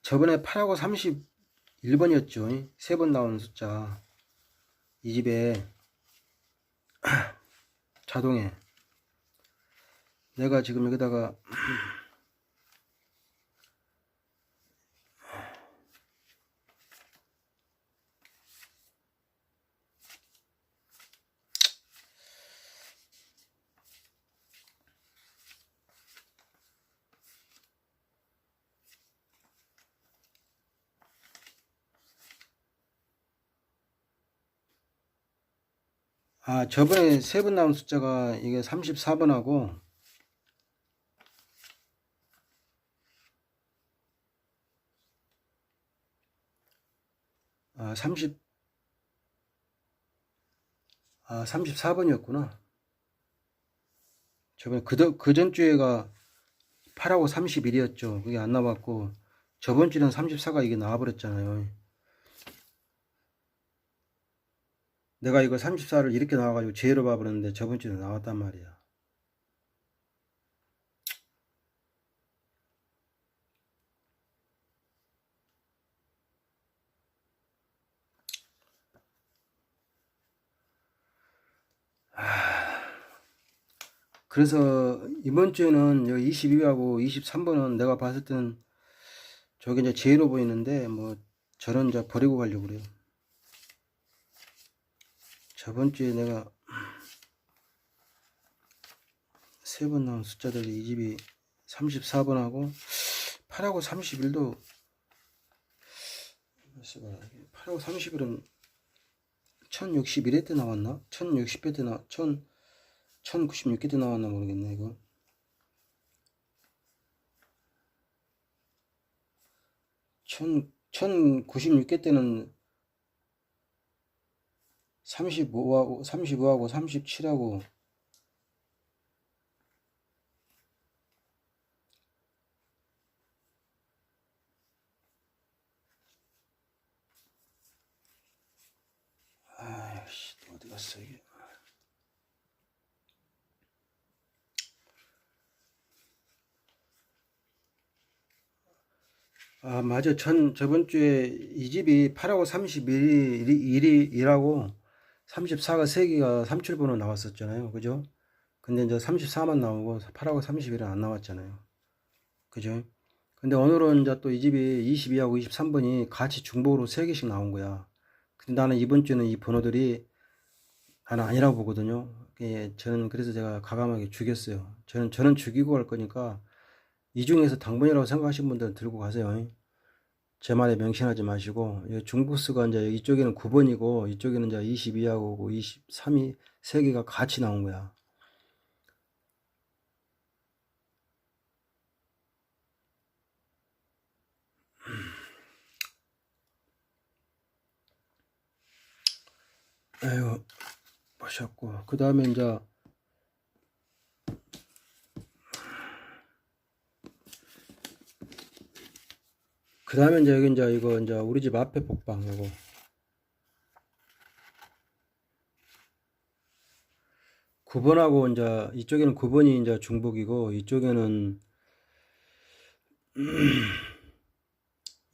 저번에 8하고 31번이었죠. 3번 나온 숫자. 이 집에 자동에 내가 지금 여기다가 저번에 3번 나온 숫자가 이게 34번하고 34번이었구나. 저번에 그 전주에가 8하고 31이었죠. 그게 안 나왔고, 저번 주는 34가 이게 나와버렸잖아요. 내가 이거 34를 이렇게 나와가지고 제로 봐버렸는데 저번 주에 나왔단 말이야. 그래서 이번 주에는 여기 22하고 23번은 내가 봤을 때는 저게 이제 제로 보이는데 뭐 저런 이제 버리고 가려고 그래요. 저번 주에 내가 세 번 나온 숫자들이 이 집이 34번하고 8하고 31도 8하고 31은 1061회 때 나왔나? 1060회 때 1096회 때 나왔나 모르겠네 이거. 1096회 때는 35하고 37하고 아이씨 어디 갔어 이게. 아 맞아. 저번 주에 이 집이 8하고 31이라고 34가 3개가 37번으로 나왔었잖아요. 그죠? 근데 이제 34만 나오고 8하고 31은 안 나왔잖아요. 그죠? 근데 오늘은 이제 또 이 집이 22하고 23번이 같이 중복으로 3개씩 나온 거야. 근데 나는 이번 주는 이 번호들이 나는 아니라고 보거든요. 예, 저는 그래서 제가 과감하게 죽였어요. 저는 죽이고 갈 거니까 이 중에서 당번이라고 생각하시는 분들은 들고 가세요. 제 말에 명심하지 마시고, 중부스가 이제 이쪽에는 9번이고 이쪽에는 이제 22하고 23이 3개가 같이 나온 거야. 아이고 보셨고, 그 다음에 이제 여기 이제 이거 이제 우리 집 앞에 복방 이거 9번하고 이제 이쪽에는 9번이 이제 중복이고 이쪽에는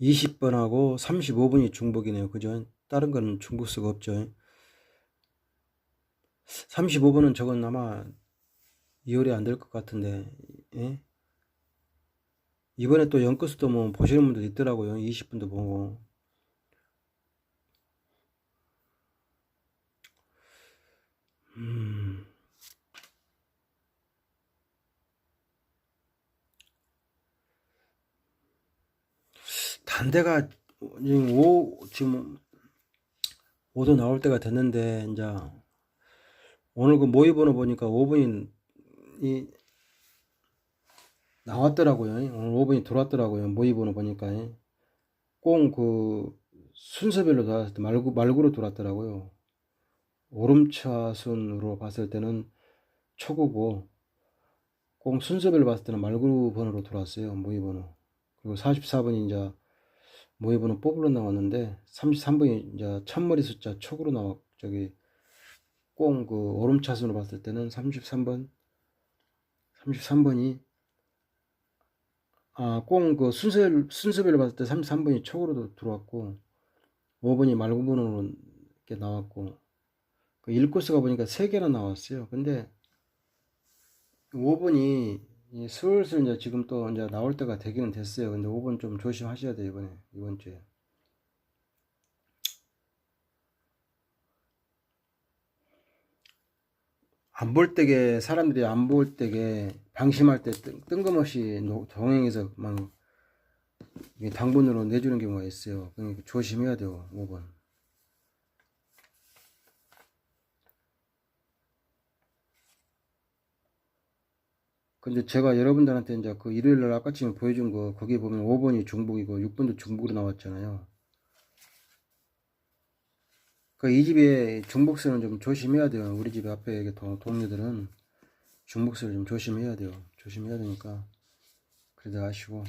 20번하고 35번이 중복이네요. 그죠? 다른 거는 중복수가 없죠. 35번은 저건 아마 2월이 안 될 것 같은데, 예? 이번에 또 연끝수도 뭐 보시는 분들 있더라고요. 20분도 보고. 단대가 지금 5도 나올 때가 됐는데, 이제 오늘 그 모의번호 보니까 5번이 나왔더라고요. 오늘 5번이 들어왔더라고요. 모의번호 보니까. 꼭 그 순서별로 나왔을 때 말구로 들어왔더라고요. 오름차순으로 봤을 때는 초구고, 꼭 순서별로 봤을 때는 말구 번호로 들어왔어요. 모의번호. 그리고 44번이 이제 모의번호 뽑으러 나왔는데, 33번이 이제 첫머리 숫자 촉으로 저기, 꼭 그 오름차순으로 봤을 때는 33번이, 꼭 그 순서별로 봤을 때 33번이 촉으로 들어왔고, 5번이 말구 번호로 이렇게 나왔고, 그 1코스가 보니까 3개나 나왔어요. 근데 5번이 슬슬 이제 지금 또 이제 나올 때가 되기는 됐어요. 근데 5번 좀 조심하셔야 돼요, 이번 주에. 안 볼 때게, 사람들이 안 볼 때게 방심할 때 뜬금없이 동행해서 막 당번으로 내주는 경우가 있어요. 그러니까 조심해야 돼요, 5번. 근데 제가 여러분들한테 이제 그 일요일날 아까쯤에 보여준 거, 거기 보면 5번이 중복이고 6번도 중복으로 나왔잖아요. 그 이 집에 중복수는 좀 조심해야 돼요. 우리 집 앞에 동료들은 중복수를 좀 조심해야 돼요. 조심해야 되니까. 그래도 하시고.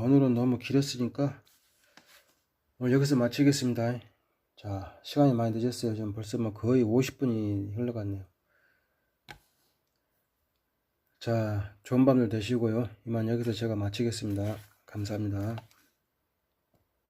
오늘은 너무 길었으니까 오늘 여기서 마치겠습니다. 자, 시간이 많이 늦었어요. 지금 벌써 뭐 거의 50분이 흘러갔네요. 자, 좋은 밤들 되시고요. 이만 여기서 제가 마치겠습니다. 감사합니다.